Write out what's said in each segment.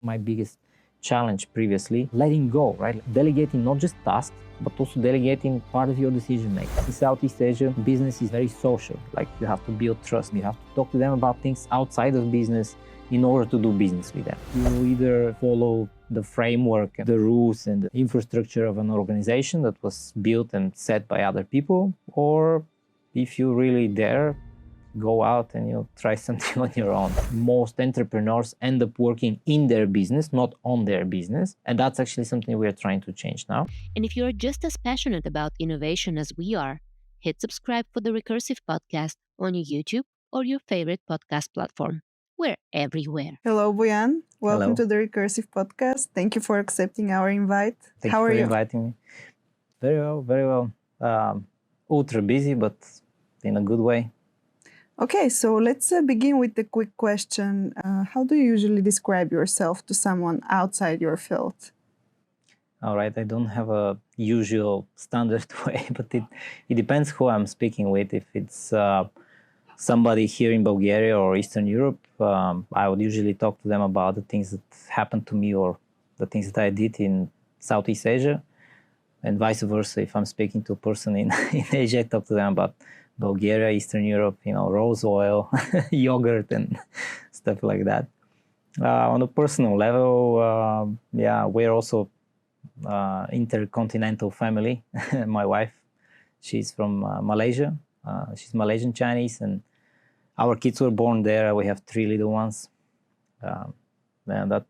My biggest challenge previously, letting go, right? Delegating not just tasks, but also delegating part of your decision making. In Southeast Asia, business is very social. Like you have to build trust. You have to talk to them about things outside of business in order to do business with them. You either follow the framework, the rules and the infrastructure of an organization that was built and set by other people, or if you really dare, go out and try something on your own. Most entrepreneurs end up working in their business, not on their business. And that's actually something we are trying to change now. And if you're just as passionate about innovation as we are, hit subscribe for the Recursive Podcast on your YouTube or your favorite podcast platform. We're everywhere. Hello, Boyan. Welcome Hello. to the Recursive Podcast. Thank you for accepting our invite. Thank How you are for you? inviting me. Very well, very well. Ultra busy, but in a good way. Okay, so let's begin with the quick question. How do you usually describe yourself to someone outside your field? All right, I don't have a usual standard way, but it depends who I'm speaking with. If it's somebody here in Bulgaria or Eastern Europe, I would usually talk to them about the things that happened to me or the things that I did in Southeast Asia, and vice versa. If I'm speaking to a person in Asia, I talk to them about Bulgaria, Eastern Europe, rose oil, yogurt, and stuff like that. On a personal level, we're also intercontinental family. My wife, she's from Malaysia. She's Malaysian Chinese, and our kids were born there. We have 3 little ones. And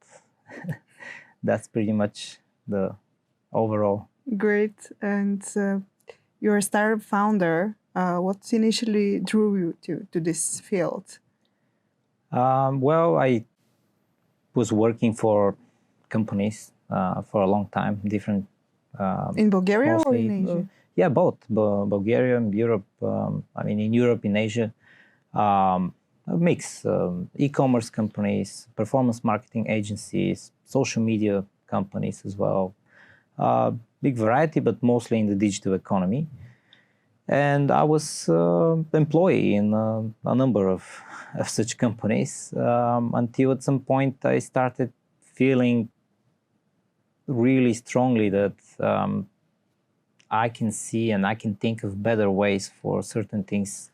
that's pretty much the overall. Great. And you're a startup founder. What initially drew you to this field? Well, I was working for companies for a long time, different. In Bulgaria mostly, or in Asia? Yeah, both. Bulgaria and Europe. In Europe, in Asia, a mix. E-commerce companies, performance marketing agencies, social media companies as well. Big variety, but mostly in the digital economy. And I was employee in a number of such companies until at some point I started feeling really strongly that I can see and I can think of better ways for certain things,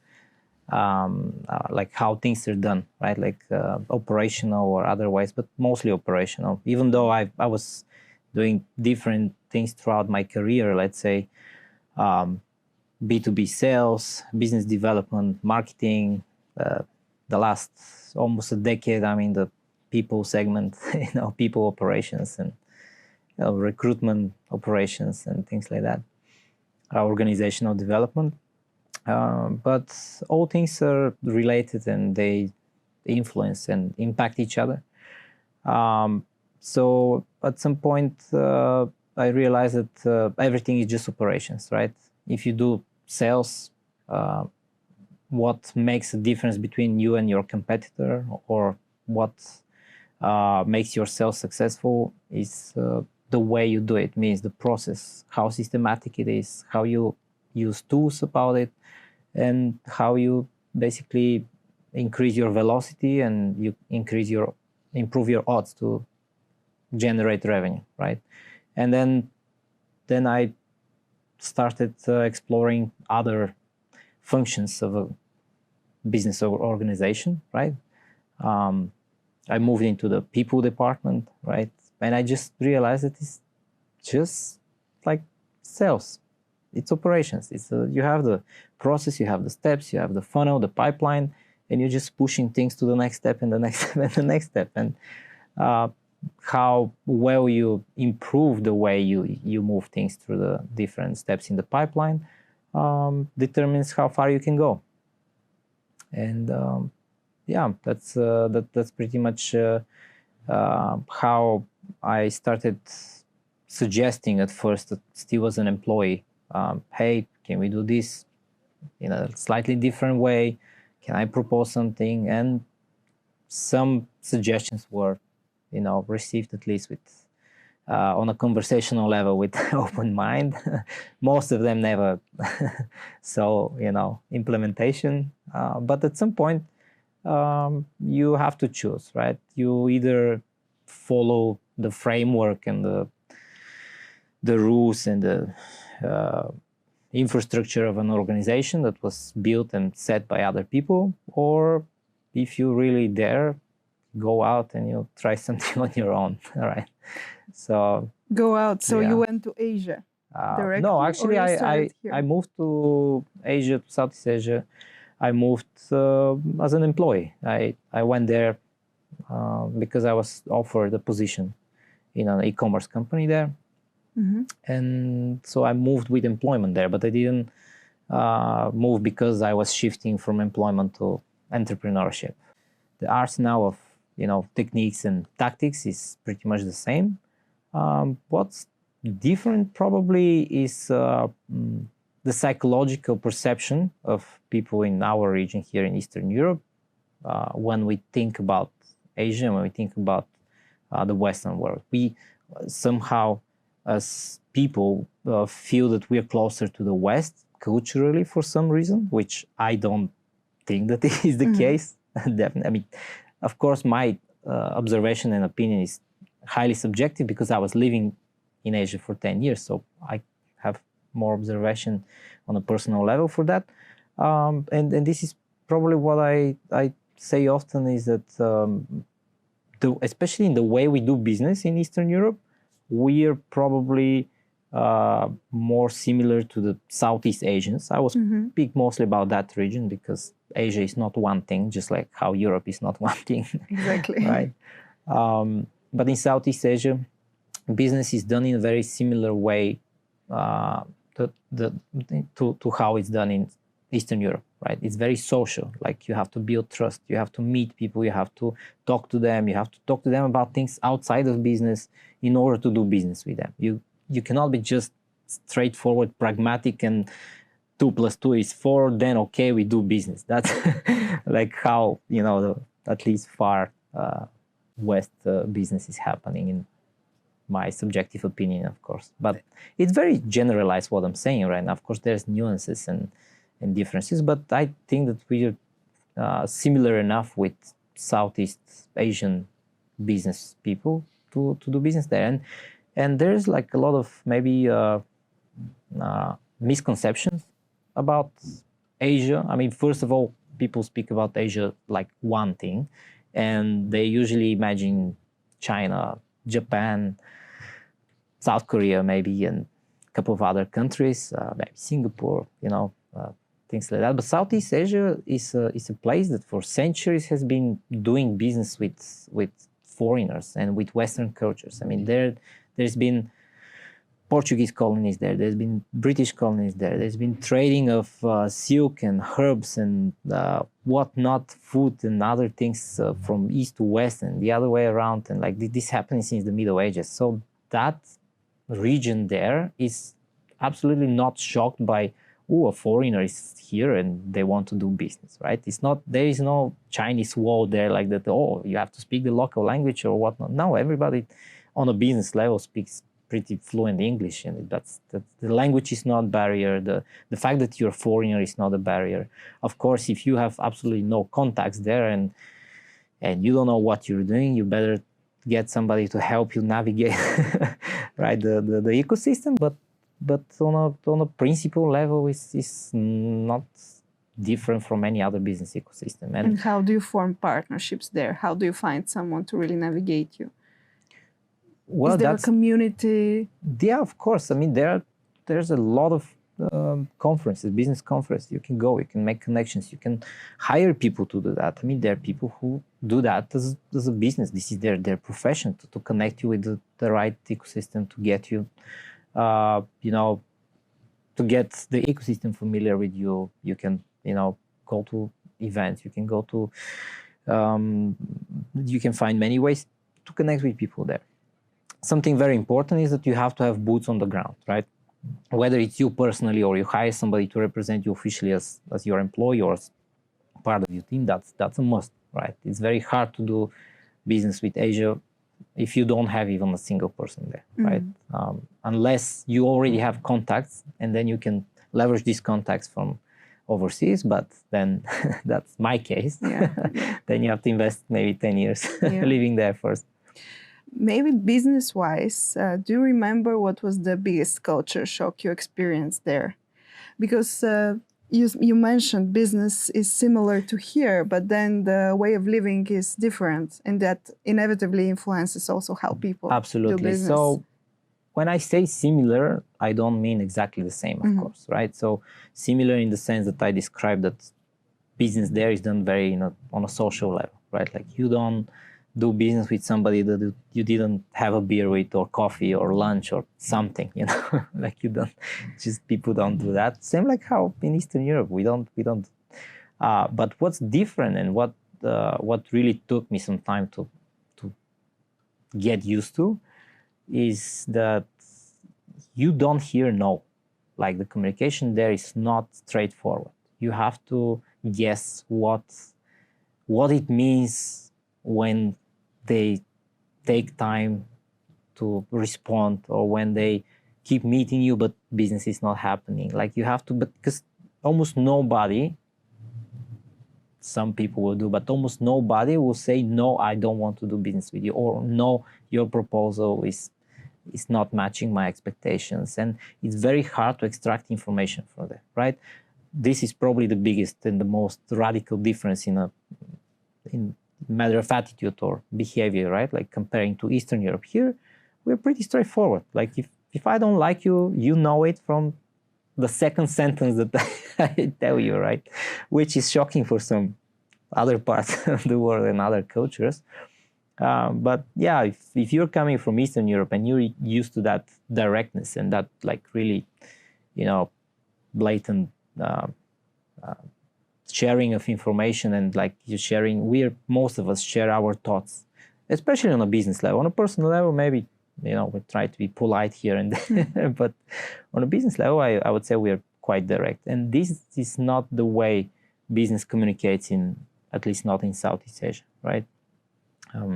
like how things are done, right? Like operational or otherwise, but mostly operational. Even though I was doing different things throughout my career, let's say, B2B sales, business development, marketing, the last almost a decade, I'm in the people segment, people operations and recruitment operations and things like that, organizational development. But all things are related and they influence and impact each other. So at some point, I realized that everything is just operations, right? If you do sales, what makes a difference between you and your competitor, or what makes your sales successful is the way you do it, means the process, how systematic it is, how you use tools about it, and how you basically increase your velocity and you improve your odds to generate revenue, right? And then I started exploring other functions of a business or organization, right? I moved into the people department, right? And I just realized that it's just like sales. It's operations. You have the process, you have the steps, you have the funnel, the pipeline, and you're just pushing things to the next step and the next step and the next step. And how well you improve the way you move things through the different steps in the pipeline determines how far you can go. And that's pretty much how I started suggesting at first, that still as an employee, hey, can we do this in a slightly different way? Can I propose something? And some suggestions were received at least with on a conversational level with open mind. Most of them never saw implementation, but at some point you have to choose, right? You either follow the framework and the rules and the infrastructure of an organization that was built and set by other people, or if you really dare, go out and you try something on your own. All right. So go out. So yeah. you went to Asia directly? No, actually, or you started here? I moved to Asia, to Southeast Asia. I moved as an employee. I went there because I was offered a position in an e-commerce company there. Mm-hmm. And so I moved with employment there, but I didn't move because I was shifting from employment to entrepreneurship. The arsenal of techniques and tactics is pretty much the same. What's different probably is the psychological perception of people in our region here in Eastern Europe when we think about Asia, when we think about the Western world. We somehow, as people, feel that we are closer to the West culturally for some reason, which I don't think that is the case. Definitely. I mean, of course, my observation and opinion is highly subjective because I was living in Asia for 10 years. So I have more observation on a personal level for that. And this is probably what I say often is that especially in the way we do business in Eastern Europe, we are probably more similar to the Southeast Asians. I will speak mostly about that region because Asia is not one thing, just like how Europe is not one thing. Exactly. Right? But in Southeast Asia, business is done in a very similar way to how it's done in Eastern Europe, right? It's very social. Like you have to build trust, you have to meet people, you have to talk to them, you have to talk to them about things outside of business in order to do business with them. You cannot be just straightforward, pragmatic, and 2 + 2 is 4, then okay, we do business. That's like how, at least far West business is happening, in my subjective opinion, of course. But it's very generalized what I'm saying right now. Of course, there's nuances and differences, but I think that we are similar enough with Southeast Asian business people to do business there. And there's like a lot of maybe misconceptions about Asia. I mean, first of all, people speak about Asia like one thing, and they usually imagine China, Japan, South Korea maybe, and a couple of other countries, maybe Singapore, things like that. But Southeast Asia is a place that for centuries has been doing business with foreigners and with Western cultures. I mean, there's been Portuguese colonies there, there's been British colonies there, there's been trading of silk and herbs and whatnot, food and other things from east to west and the other way around. And like this happening since the Middle Ages. So that region there is absolutely not shocked by, a foreigner is here and they want to do business, right? There is no Chinese wall there like that, you have to speak the local language or whatnot. No, everybody on a business level speaks pretty fluent English, and the language is not a barrier. The fact that you're a foreigner is not a barrier. Of course, if you have absolutely no contacts there and you don't know what you're doing, you better get somebody to help you navigate right the ecosystem. But on a principle level, it's not different from any other business ecosystem. And how do you form partnerships there? How do you find someone to really navigate you? Well, is there a community? Yeah, of course. I mean, there's a lot of conferences, business conferences. You can go, you can make connections, you can hire people to do that. I mean, there are people who do that as a business. This is their profession, to connect you with the right ecosystem, to get you, to get the ecosystem familiar with you. You can, go to events. You can go to, you can find many ways to connect with people there. Something very important is that you have to have boots on the ground, right? Whether it's you personally or you hire somebody to represent you officially as your employee or as part of your team, that's a must, right? It's very hard to do business with Asia if you don't have even a single person there, right? Unless you already have contacts, and then you can leverage these contacts from overseas, but then that's my case. Yeah. Then you have to invest maybe 10 years living there first. maybe business-wise, do you remember what was the biggest culture shock you experienced there? Because you mentioned business is similar to here, but then the way of living is different, and that inevitably influences also how people Absolutely. do business. So when I say similar, I don't mean exactly the same, of course, right? So similar in the sense that I described that business there is done very, on a social level, right? Like you don't do business with somebody that you didn't have a beer with or coffee or lunch or something, like you don't, just people don't do that. Same like how in Eastern Europe, we don't. But what's different and what really took me some time to get used to is that you don't hear no. Like the communication there is not straightforward. You have to guess what it means when they take time to respond, or when they keep meeting you but business is not happening. Like you have to, but because almost nobody, some people will do, but almost nobody will say, no, I don't want to do business with you, or no, your proposal is not matching my expectations. And it's very hard to extract information from that, right? This is probably the biggest and the most radical difference in matter of attitude or behavior, right? Like comparing to Eastern Europe. Here, we're pretty straightforward. Like if I don't like you, you know it from the second sentence that I tell you, right? Which is shocking for some other parts of the world and other cultures. But yeah, if you're coming from Eastern Europe and you're used to that directness and that like really, blatant sharing of information, and like you sharing, most of us share our thoughts, especially on a business level. On a personal level, maybe, we try to be polite here and there, but on a business level, I would say we are quite direct. And this is not the way business communicates at least not in Southeast Asia, right?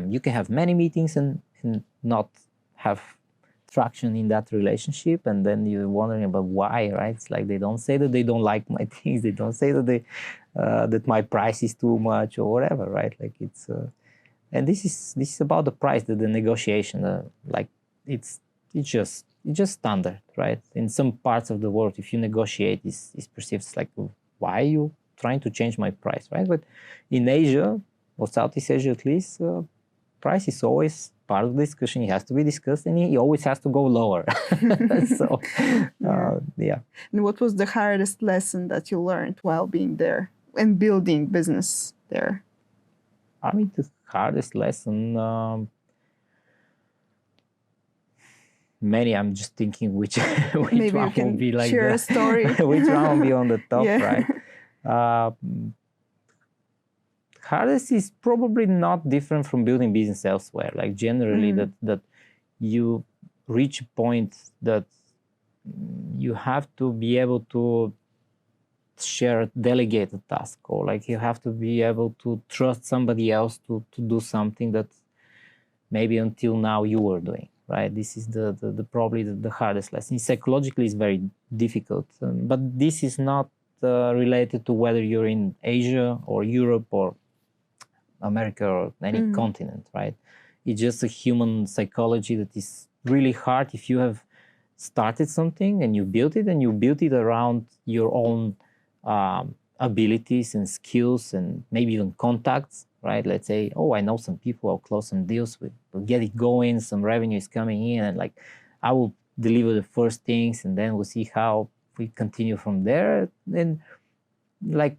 You can have many meetings and not have traction in that relationship, and then you're wondering about why, right? It's like they don't say that they don't like my things, they don't say that that my price is too much or whatever, right? Like it's and this is about the price, the negotiation. Like it's just standard, right? In some parts of the world, if you negotiate, is perceived as like, why are you trying to change my price, right? But in Asia, or Southeast Asia at least, price is always part of the discussion. It has to be discussed, and it always has to go lower. So, yeah. And what was the hardest lesson that you learned while being there and building business there? I mean, the hardest lesson, many. I'm just thinking which Maybe one you can will be like share a story. which one will be on the top, Yeah. right? Hardest is probably not different from building business elsewhere. Like generally, that you reach a point that you have to be able to delegate a task, or like you have to be able to trust somebody else to do something that maybe until now you were doing, right? This is the probably the hardest lesson. Psychologically, it's very difficult, but this is not related to whether you're in Asia or Europe or America or any continent, right? It's just a human psychology that is really hard. If you have started something and you built it around your own abilities and skills and maybe even contacts, right? Let's say, oh, I know some people, I'll close some deals with, we'll get it going, some revenue is coming in, and like I will deliver the first things, and then we'll see how we continue from there. And like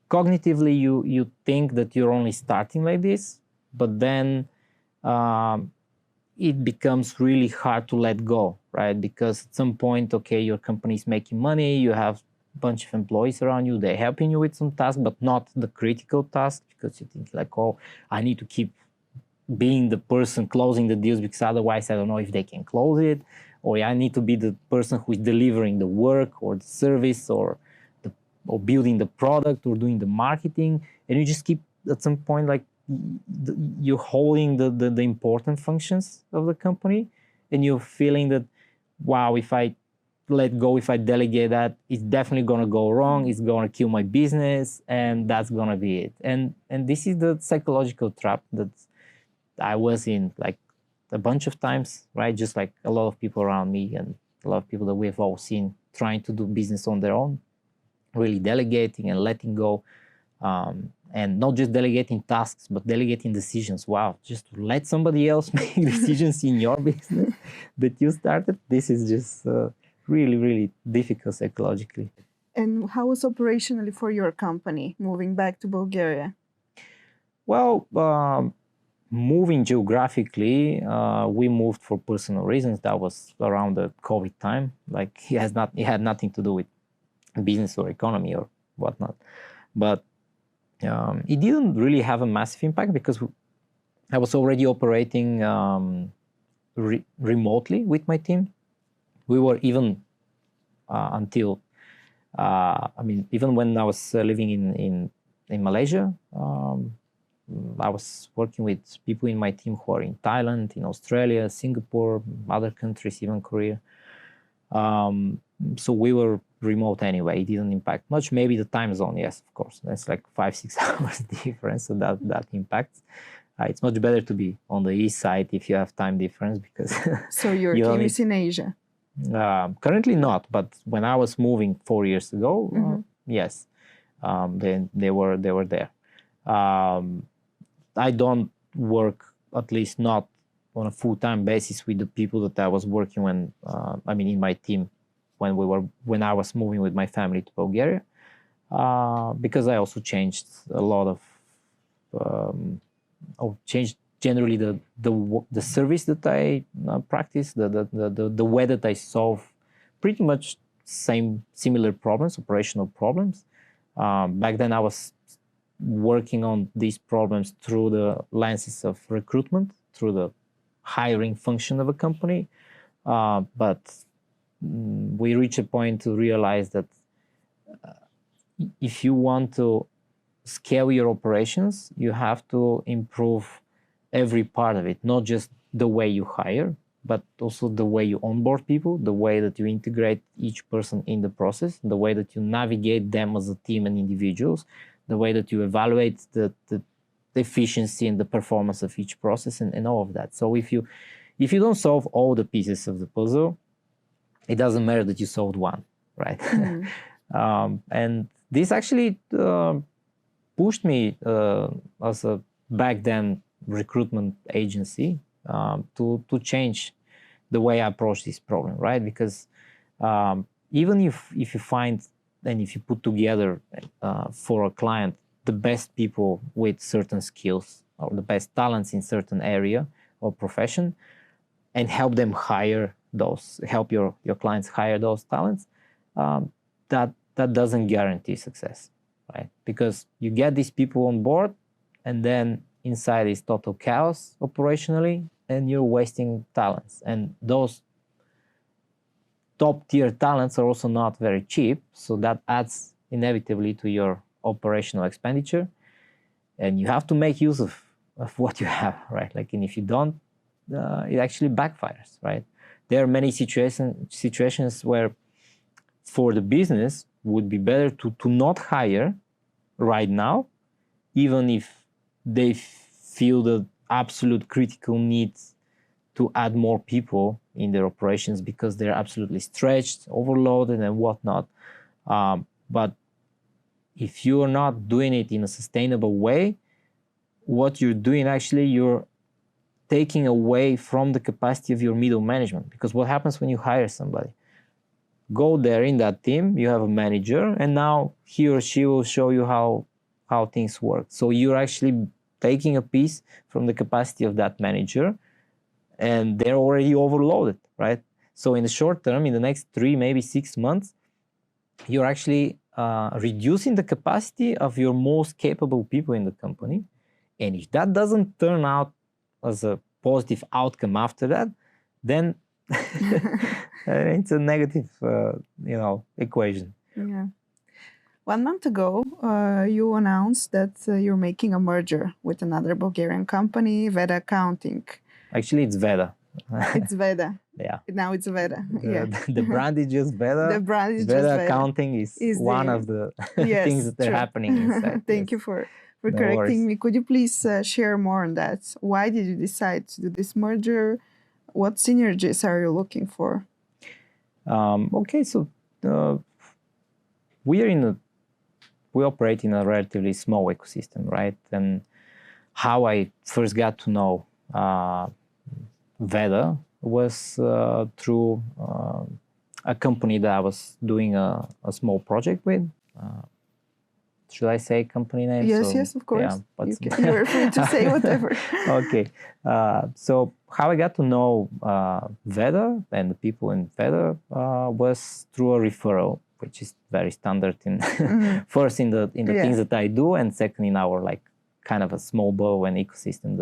cognitively, you think that you're only starting like this, but then it becomes really hard to let go, right? Because at some point, okay, your company is making money, you have a bunch of employees around you, they're helping you with some tasks, but not the critical tasks, because you think like, oh, I need to keep being the person closing the deals, because otherwise I don't know if they can close it, or I need to be the person who is delivering the work or the service or building the product or doing the marketing, and you just keep at some point like you're holding the important functions of the company, and you're feeling that, wow, if I let go, if I delegate that, it's definitely going to go wrong, it's going to kill my business, and that's going to be it. And this is the psychological trap that I was in, like a bunch of times, right? Just like a lot of people around me and a lot of people that we've all seen trying to do business on their own, really delegating and letting go. And not just delegating tasks, but delegating decisions. Wow, just let somebody else make decisions in your business that you started. This is just really, really difficult psychologically. And how was operationally for your company moving back to Bulgaria? Well, moving geographically, we moved for personal reasons. That was around the COVID time. Like it had nothing to do with business or economy or whatnot. But it didn't really have a massive impact because I was already operating remotely with my team. We were even until, even when I was living in Malaysia, I was working with people in my team who are in Thailand, in Australia, Singapore, other countries, even Korea. So we were remote anyway. It didn't impact much. Maybe the time zone, yes, of course. That's like 5-6 hours difference, so that impacts. It's much better to be on the east side if you have time difference because. So your team is in Asia. Currently not, but when I was moving 4 years ago, yes, then they were there. I don't work, at least not on a full-time basis, with the people that I was working when, in my team when I was moving with my family to Bulgaria, because I also changed a lot of, changed generally the service that I practice, the way that I solve pretty much similar problems, operational problems. Back then I was working on these problems through the lenses of recruitment, through the hiring function of a company. But we reach a point to realize that if you want to scale your operations, you have to improve every part of it, not just the way you hire, but also the way you onboard people, the way that you integrate each person in the process, the way that you navigate them as a team and individuals, the way that you evaluate the efficiency and the performance of each process and all of that. So if you don't solve all the pieces of the puzzle, it doesn't matter that you solved one, right? And this actually pushed me as a back then recruitment agency to change the way I approach this problem, right? Because even if you find and if you put together for a client the best people with certain skills or the best talents in certain area or profession, and help them help your clients hire those talents, that doesn't guarantee success, right? Because you get these people on board, and then inside is total chaos operationally, and you're wasting talents. And those top tier talents are also not very cheap, so that adds inevitably to your operational expenditure, and you have to make use of what you have, right? Like, and if you don't, it actually backfires, right? There are many situations where for the business would be better to not hire right now, even if they feel the absolute critical need to add more people in their operations because they're absolutely stretched, overloaded, and whatnot. But if you're not doing it in a sustainable way, what you're doing actually, you're taking away from the capacity of your middle management. Because what happens when you hire somebody? Go there in that team, you have a manager, and now he or she will show you how things work. So you're actually taking a piece from the capacity of that manager, and they're already overloaded, right? So in the short term, in the next 3, maybe 6 months, you're actually reducing the capacity of your most capable people in the company. And if that doesn't turn out as a positive outcome after that, then it's a negative, equation. Yeah. 1 month ago, you announced that you're making a merger with another Bulgarian company, VEDA Accounting. Actually, it's VEDA. It's VEDA. Yeah. Now it's VEDA. The brand is just VEDA. The brand is VEDA just VEDA. Accounting is one of the things that are happening inside. Thank you for for No correcting worries. me. Could you please share more on that? Why did you decide to do this merger? What synergies are you looking for? Okay, so we operate in a relatively small ecosystem, right? And how I first got to know VEDA was through a company that I was doing a small project with. Should I say company name? Yes, of course. Yeah, but You're free to say whatever. Okay. So how I got to know VEDA and the people in VEDA was through a referral, which is very standard in first in the things that I do, and second in our like kind of a small bow and ecosystem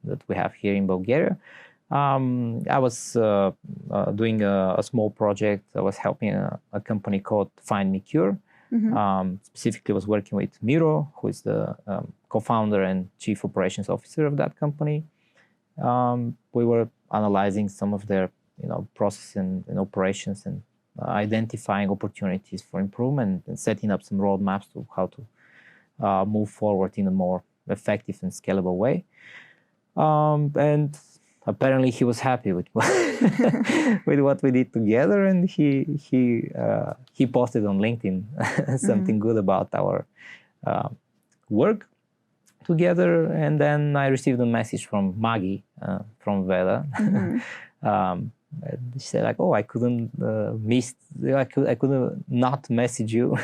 that we have here in Bulgaria. I was doing a small project. I was helping a company called Find Me Cure. Specifically was working with Miro, who is the co-founder and chief operations officer of that company. We were analyzing some of their process and operations and identifying opportunities for improvement and setting up some roadmaps to how to move forward in a more effective and scalable way. And apparently he was happy with with what we did together, and he posted on LinkedIn something good about our work together. And then I received a message from Maggie from VEDA. She said like, "Oh, I couldn't I couldn't not message you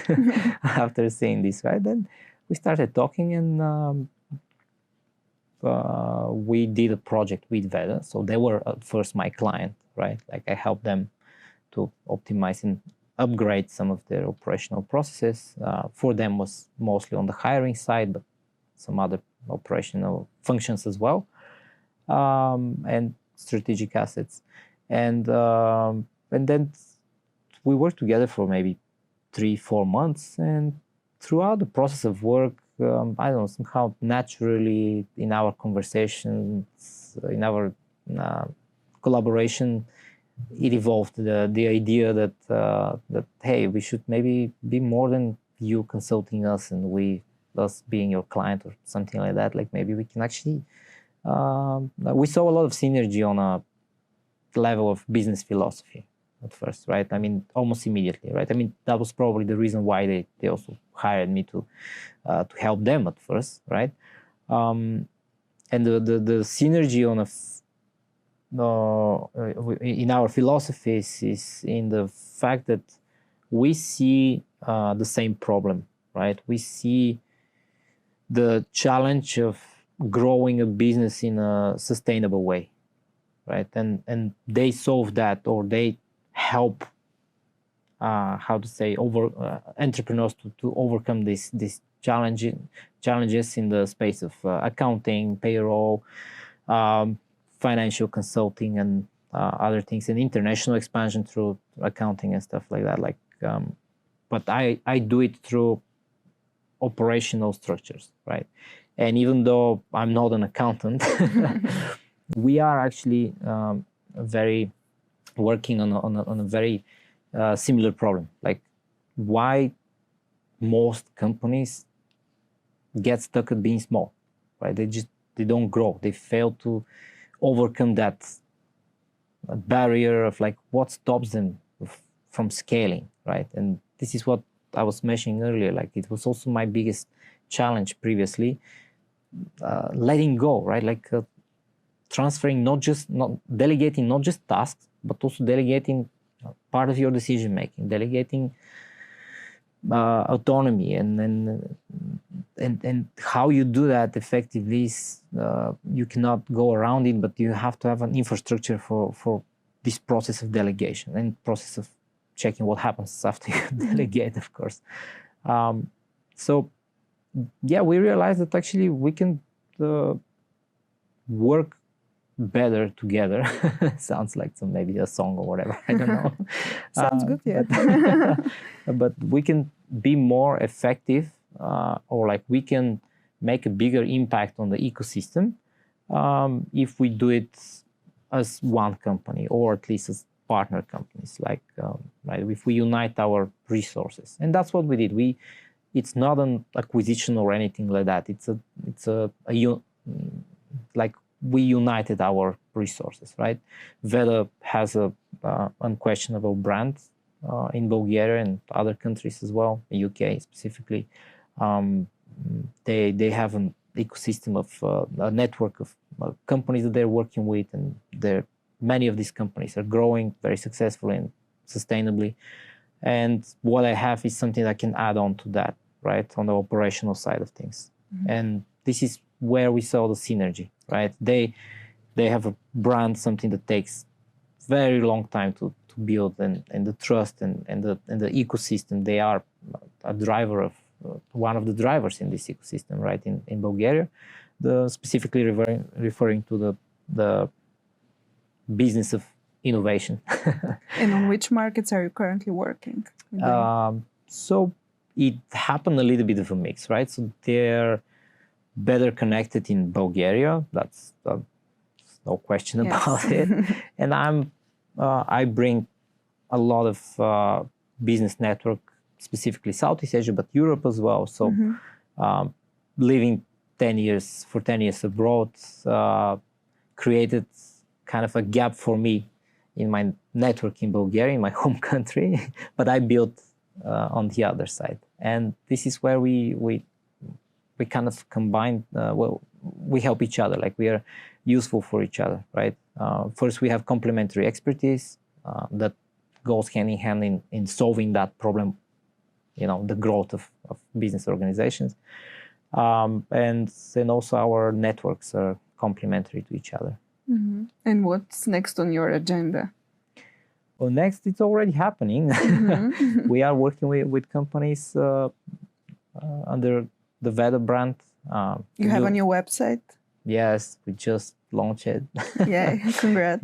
after seeing this." Right then, we started talking, and we did a project with VEDA. So they were at first my client, right? Like I helped them to optimize and upgrade some of their operational processes. For them was mostly on the hiring side, but some other operational functions as well, and strategic assets. And then we worked together for maybe 3-4 months, and throughout the process of work, I don't know, somehow naturally in our conversations, in our collaboration, it evolved the idea that hey, we should maybe be more than you consulting us and us being your client or something like that. Like maybe we can actually we saw a lot of synergy on a level of business philosophy at first, right? I mean, almost immediately, right? I mean, that was probably the reason why they also hired me to help them at first, right? And the synergy on in our philosophies is in the fact that we see the same problem, right? We see the challenge of growing a business in a sustainable way, right? And they solve that, or they help entrepreneurs to overcome these challenges in the space of accounting, payroll, financial consulting, and other things, and international expansion through accounting and stuff like that. Like, but I do it through operational structures, right? And even though I'm not an accountant, we are actually very working on a very similar problem. Like, why most companies get stuck at being small, right? They don't grow. They fail to overcome that barrier of like what stops them from scaling, right? And this is what I was mentioning earlier. Like, it was also my biggest challenge previously, letting go, right? Like transferring, not delegating, not just tasks, but also delegating part of your decision making, delegating autonomy, and how you do that effectively is you cannot go around it, but you have to have an infrastructure for this process of delegation and process of checking what happens after you delegate, of course. So yeah, we realized that actually we can work better together. Sounds like maybe a song or whatever, I don't know. Sounds good, yeah. But we can be more effective, or like we can make a bigger impact on the ecosystem if we do it as one company, or at least as partner companies, like right, if we unite our resources. And that's what we did. We it's not an acquisition or anything like that. Like we united our resources, right? VEDA has a unquestionable brand in Bulgaria and other countries as well, the UK specifically. They have an ecosystem of a network of companies that they're working with, and many of these companies are growing very successfully and sustainably. And what I have is something that can add on to that, right, on the operational side of things. And this is where we saw the synergy, right? They have a brand, something that takes very long time to build, and the trust and the ecosystem. They are a driver of one of the drivers in this ecosystem, right, in Bulgaria. Specifically referring to the business of innovation. And on which markets are you currently working? So it happened a little bit of a mix, right? So they're better connected in Bulgaria. That's no question about it. And I bring a lot of business network, specifically Southeast Asia, but Europe as well. So living 10 years abroad created kind of a gap for me in my network in Bulgaria, in my home country, but I built on the other side. And this is where we kind of combine, we help each other, like we are useful for each other, right? First, we have complementary expertise that goes hand in hand in solving that problem, the growth of business organizations. And also our networks are complementary to each other. Mm-hmm. And what's next on your agenda? Well, next, it's already happening. Mm-hmm. We are working with companies under the VEDA brand. You have a new website? Yes, we just launched it. Yeah, congrats.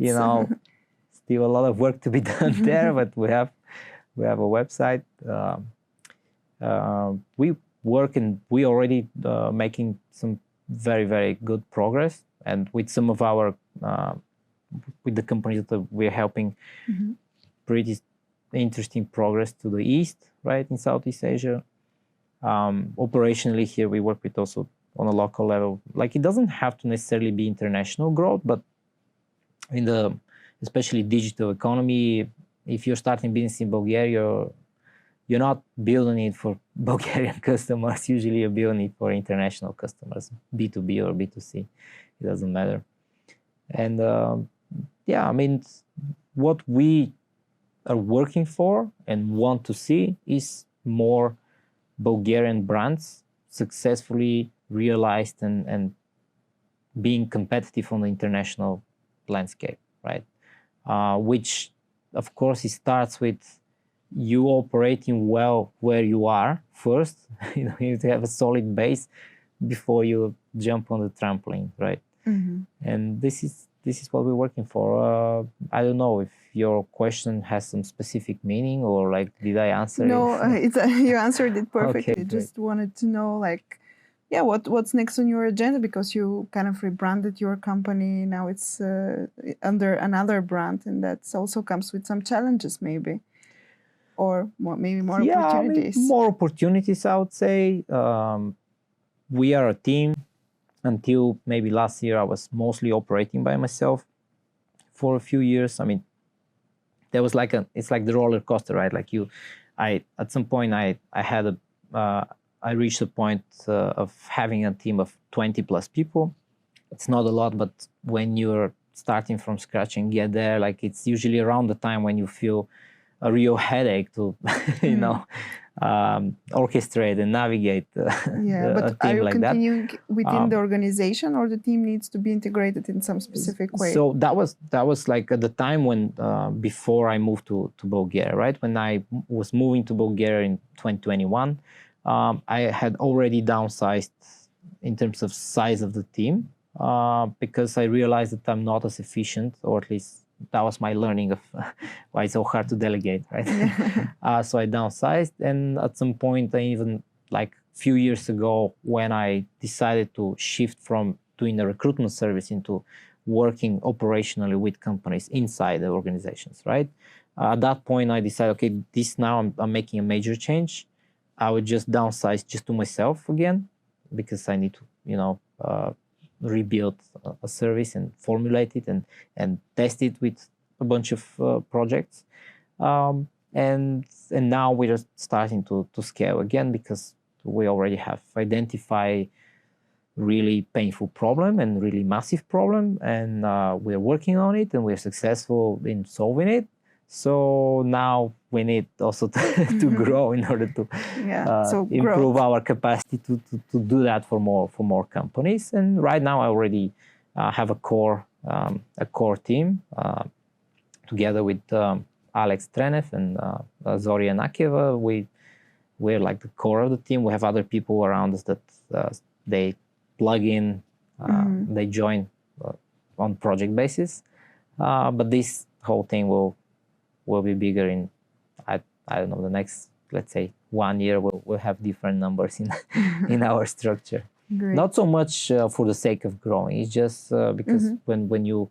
Still a lot of work to be done there, but we have a website. We work and we already making some very, very good progress, and with some of our with the companies that we're helping, pretty interesting progress to the east, right, in Southeast Asia. Operationally here, we work with also on a local level. Like, it doesn't have to necessarily be international growth, but in the especially digital economy, if you're starting business in Bulgaria, you're not building it for Bulgarian customers. Usually you're building it for international customers, B2B or B2C. It doesn't matter. And what we are working for and want to see is more Bulgarian brands successfully realized and being competitive on the international landscape, right? Which, of course, it starts with you operating well where you are first. You need to have a solid base before you jump on the trampoline, right? Mm-hmm. And this is what we're working for. I don't know if your question has some specific meaning, or like, did I answer it? No, you answered it perfectly. Okay, just wanted to know, like, what's next on your agenda, because you kind of rebranded your company. Now it's under another brand, and that also comes with some challenges, maybe, or maybe more opportunities. More opportunities, I would say. We are a team. Until maybe last year, I was mostly operating by myself for a few years. I mean, there was it's like the roller coaster, right? Like at some point, I reached a point of having a team of 20 plus people. It's not a lot, but when you're starting from scratch and get there, like, it's usually around the time when you feel a real headache to, orchestrate and navigate but a team are you like that. Continuing within the organization, or the team needs to be integrated in some specific way? So that was like at the time when before I moved to Bulgaria, right? When I was moving to Bulgaria in 2021, I had already downsized in terms of size of the team because I realized that I'm not as efficient, or at least that was my learning of why it's so hard to delegate, right? So I downsized, and at some point, I even, like, few years ago, when I decided to shift from doing a recruitment service into working operationally with companies inside the organizations, right? At that point, I decided, okay, this now I'm making a major change. I would just downsize just to myself again, because I need to, rebuild a service and formulate it and test it with a bunch of projects. And now we're starting to scale again, because we already have identified really painful problem and really massive problem, and we're working on it and we're successful in solving it. So now we need also to grow in order to improve our capacity to do that for more companies. And right now I already have a core team together with Alex Trenev and Zoria Nakeva. We're like the core of the team. We have other people around us that they plug in, they join on project basis. But this whole thing will be bigger in, I don't know, the next, let's say, 1 year. We'll have different numbers in our structure. Great. Not so much for the sake of growing. It's just because when you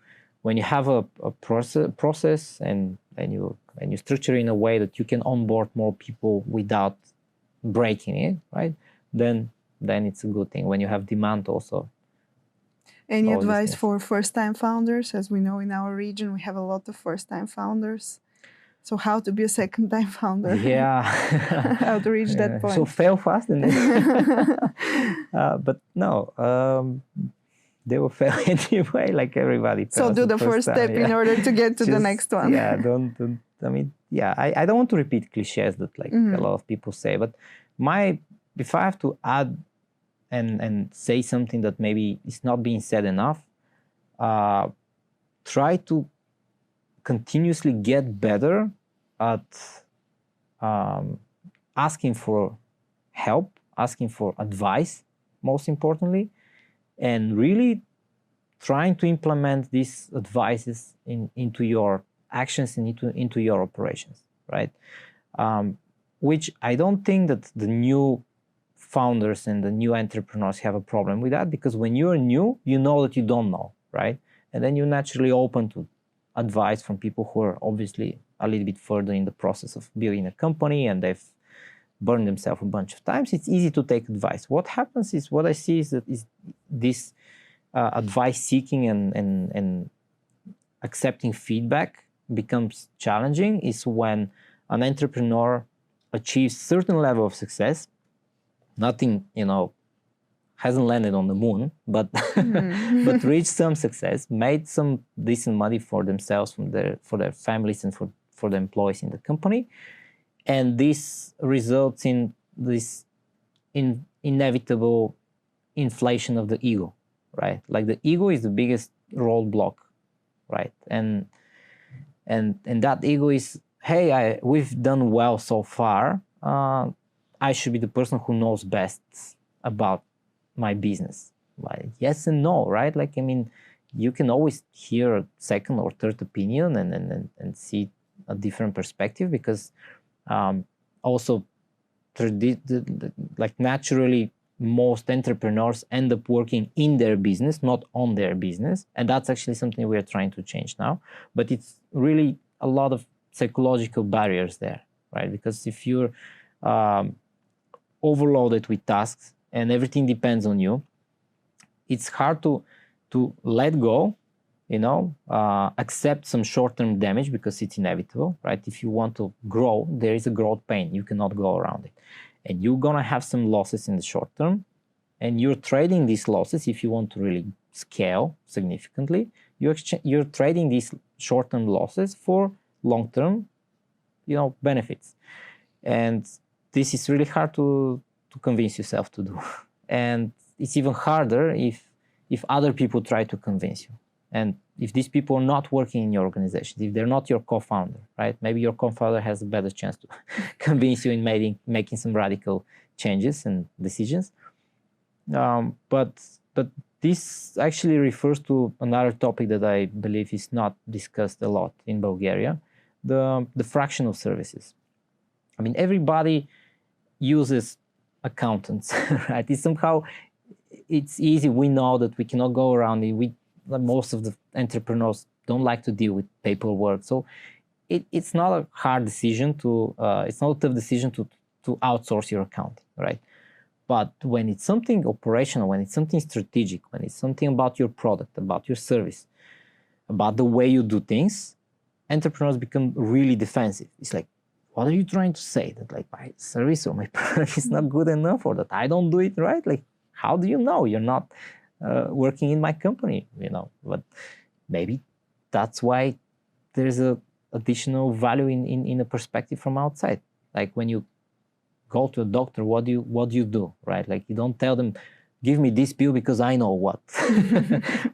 have a process and you structure in a way that you can onboard more people without breaking it, right? Then it's a good thing. When you have demand also. Any advice for first-time founders? As we know, in our region, we have a lot of first-time founders. So how to be a second-time founder? Yeah. How to reach that point? So fail fast. And but no, they will fail anyway, like everybody. So do the first step in order to get to the next one. Yeah, don't. I mean, yeah, I don't want to repeat cliches that like a lot of people say, but if I have to add and say something that maybe is not being said enough, try to continuously get better at asking for help, asking for advice, most importantly, and really trying to implement these advices into your actions and into your operations, right? Which I don't think that the new founders and the new entrepreneurs have a problem with that, because when you're new, you know that you don't know, right? And then you're naturally open to advice from people who are obviously a little bit further in the process of building a company and they've burned themselves a bunch of times. It's easy to take advice. What happens is, what I see is that this advice seeking and accepting feedback becomes challenging is when an entrepreneur achieves certain level of success. Nothing, hasn't landed on the moon, but but reached some success, made some decent money for themselves, for their families, and for the employees in the company, and this results in this inevitable inflation of the ego, right? Like the ego is the biggest roadblock, right? And that ego is, hey, we've done well so far. I should be the person who knows best about my business. Like, yes and no, right? Like, I mean, you can always hear a second or third opinion and see a different perspective, because also like naturally most entrepreneurs end up working in their business, not on their business. And that's actually something we are trying to change now. But it's really a lot of psychological barriers there, right? Because if you're overloaded with tasks and everything depends on you, it's hard to let go, accept some short-term damage, because it's inevitable, right? If you want to grow, there is a growth pain. You cannot go around it. And you're going to have some losses in the short term. And you're trading these losses, if you want to really scale significantly, you're trading these short-term losses for long-term, benefits. And this is really hard to convince yourself to do. And it's even harder if other people try to convince you. And if these people are not working in your organization, if they're not your co-founder, right? Maybe your co-founder has a better chance to convince you in making some radical changes and decisions. But this actually refers to another topic that I believe is not discussed a lot in Bulgaria, the fractional services. I mean, everybody uses accountants, right? It's easy. We know that we cannot go around it. Most of the entrepreneurs don't like to deal with paperwork. So it's not a hard decision it's not a tough decision to to outsource your accounting, right? But when it's something operational, when it's something strategic, when it's something about your product, about your service, about the way you do things, entrepreneurs become really defensive. It's like, what are you trying to say? That like my service or my product is not good enough, or that I don't do it right? Like, how do you know? You're not working in my company, you know? But maybe that's why there's a additional value in a perspective from outside. Like when you go to a doctor, what do you do, right? Like you don't tell them, give me this pill because I know what,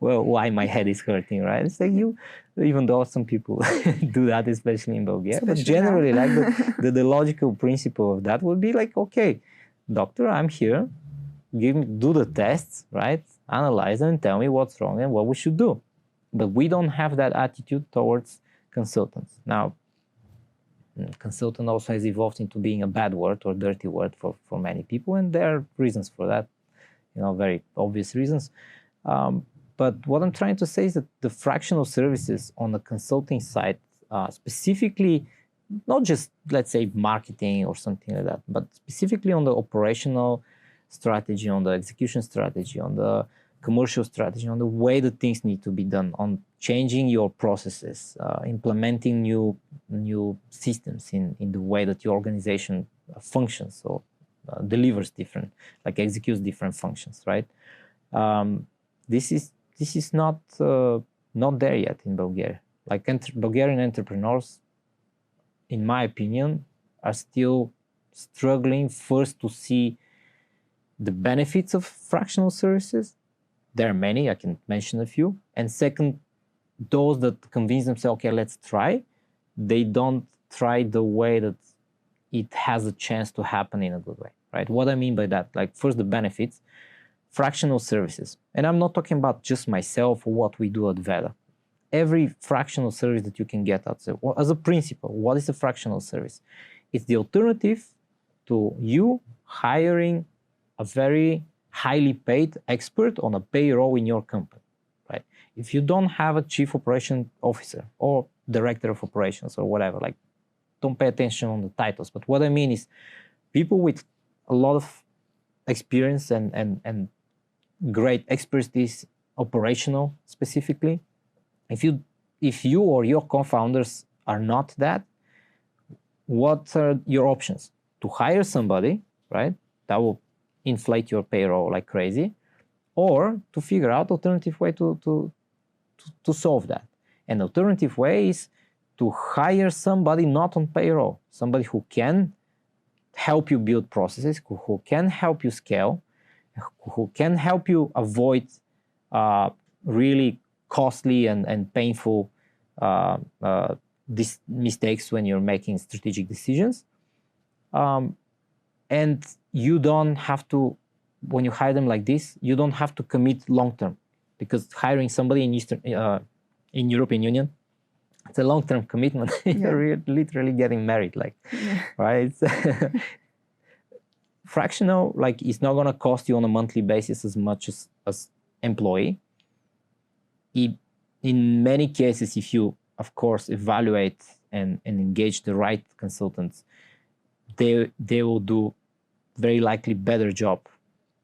well, why my head is hurting, right? It's like you, even though some people do that, especially in Bulgaria, but generally like the logical principle of that would be like, okay, doctor, I'm here, do the tests, right? Analyze and tell me what's wrong and what we should do. But we don't have that attitude towards consultants. Now, consultant also has evolved into being a bad word or dirty word for many people, and there are reasons for that, you know, very obvious reasons. But what I'm trying to say is that the fractional services on the consulting side, specifically, not just, let's say, marketing or something like that, but specifically on the operational strategy, on the execution strategy, on the commercial strategy, on the way that things need to be done, on changing your processes, implementing new systems in the way that your organization functions or delivers different, like executes different functions, right? This is not there yet in Bulgaria. Like Bulgarian entrepreneurs, in my opinion, are still struggling first to see the benefits of fractional services. There are many, I can mention a few. And second, those that convince themselves, okay, let's try, they don't try the way that it has a chance to happen in a good way, right? What I mean by that, like first the benefits, fractional services. And I'm not talking about just myself or what we do at VEDA. Every fractional service that you can get outside, as a principle, what is a fractional service? It's the alternative to you hiring a very highly paid expert on a payroll in your company, right? If you don't have a chief operation officer or director of operations or whatever, like don't pay attention on the titles. But what I mean is people with a lot of experience and great expertise, operational specifically. If you or your co-founders are not that, what are your options? To hire somebody, right? That will inflate your payroll like crazy, or to figure out alternative way to solve that. An alternative way is to hire somebody not on payroll, somebody who can help you build processes, who can help you scale, who can help you avoid really costly and painful mistakes when you're making strategic decisions. And you don't have to, when you hire them like this, you don't have to commit long-term, because hiring somebody in European Union, it's a long-term commitment. You're literally getting married, like, right? Fractional, like, it's not going to cost you on a monthly basis as much as employee. In many cases, if you, of course, evaluate and engage the right consultants, they will do very likely better job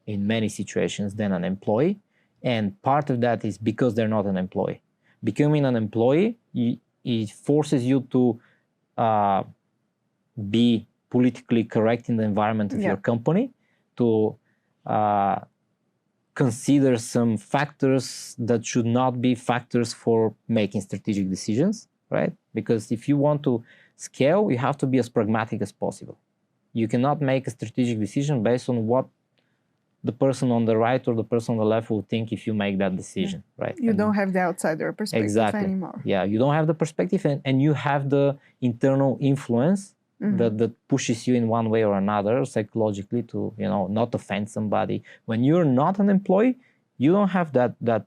in many situations than an employee. And part of that is because they're not an employee. Becoming an employee, it forces you to be politically correct in the environment of your company, to consider some factors that should not be factors for making strategic decisions, right? Because if you want to scale, you have to be as pragmatic as possible. You cannot make a strategic decision based on what the person on the right or the person on the left will think if you make that decision, right? You don't have the outsider perspective anymore. Yeah, you don't have the perspective, and you have the internal influence that pushes you in one way or another psychologically to, not offend somebody. When you're not an employee, you don't have that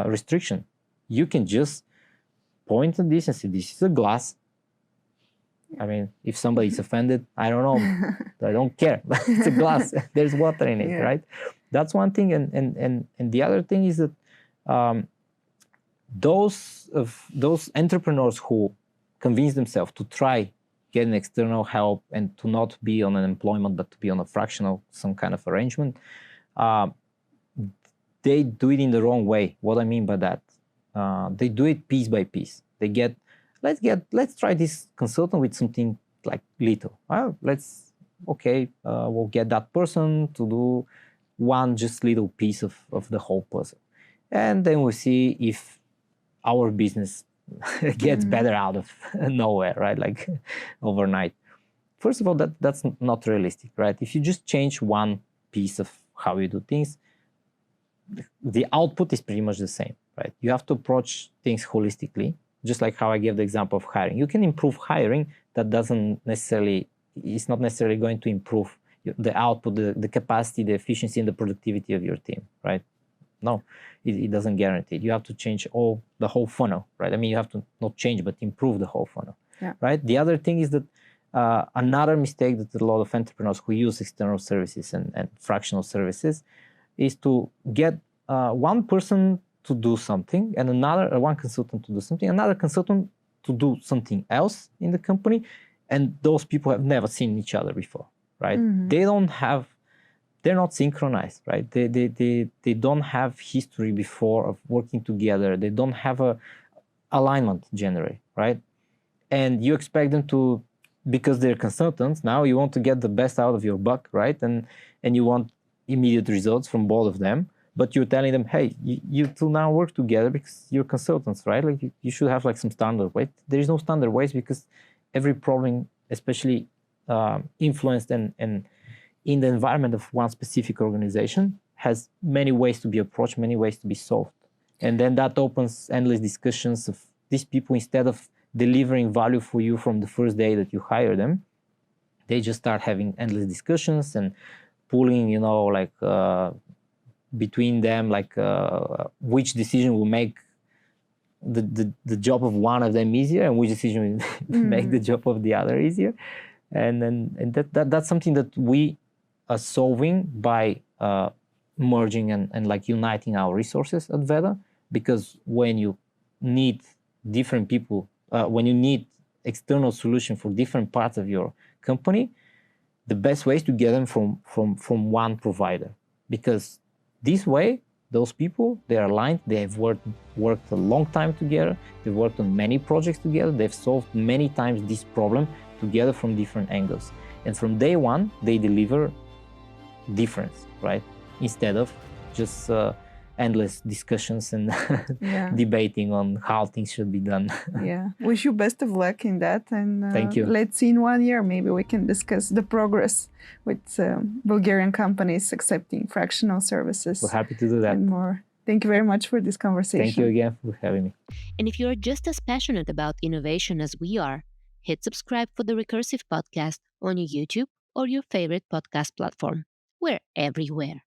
restriction. You can just point at this and say, this is a glass. I mean, if somebody is offended, I don't know. I don't care. It's a glass. There's water in it, right? That's one thing. And the other thing is that those entrepreneurs who convince themselves to try getting external help and to not be on an employment, but to be on a fractional, some kind of arrangement, they do it in the wrong way. What I mean by that, they do it piece by piece. They get, let's try this consultant with something like little. We'll get that person to do one just little piece of the whole puzzle. And then we see if our business gets better out of nowhere, right? Like overnight. First of all, that's not realistic, right? If you just change one piece of how you do things, the output is pretty much the same, right? You have to approach things holistically, just like how I gave the example of hiring. You can improve hiring, that it's not necessarily going to improve the output, the capacity, the efficiency, and the productivity of your team, right? No, it doesn't guarantee it. You have to change the whole funnel, right? I mean, you have to not change, but improve the whole funnel, right? The other thing is that another mistake that a lot of entrepreneurs who use external services and fractional services is to get one person to do something and one consultant to do something, another consultant to do something else in the company, and those people have never seen each other before, right? They're not synchronized, right? They don't have history before of working together. They don't have a alignment generally, right? And you expect them to, because they're consultants, now you want to get the best out of your buck, right? And you want immediate results from both of them, but you're telling them, hey, you two now work together because you're consultants, right? Like you should have like some standard ways. There is no standard ways because every problem, especially influenced and in the environment of one specific organization, has many ways to be approached, many ways to be solved. And then that opens endless discussions of these people. Instead of delivering value for you from the first day that you hire them, they just start having endless discussions and pulling, between them, which decision will make the job of one of them easier and which decision will make the job of the other easier. And that's something that we are solving by merging and like uniting our resources at VEDA, because when you need different people, when you need external solution for different parts of your company, the best way is to get them from one provider, because this way those people, they are aligned, they have worked a long time together, they've worked on many projects together, they've solved many times this problem together from different angles, and from day one they deliver difference, right? Instead of just endless discussions and debating on how things should be done. Wish you best of luck in that, and thank you. Let's see in 1 year maybe we can discuss the progress with Bulgarian companies accepting fractional services. We're happy to do that and more. Thank you very much for this conversation. Thank you again for having me. And if you're just as passionate about innovation as we are, hit subscribe for the Recursive Podcast on YouTube or your favorite podcast platform. We're everywhere.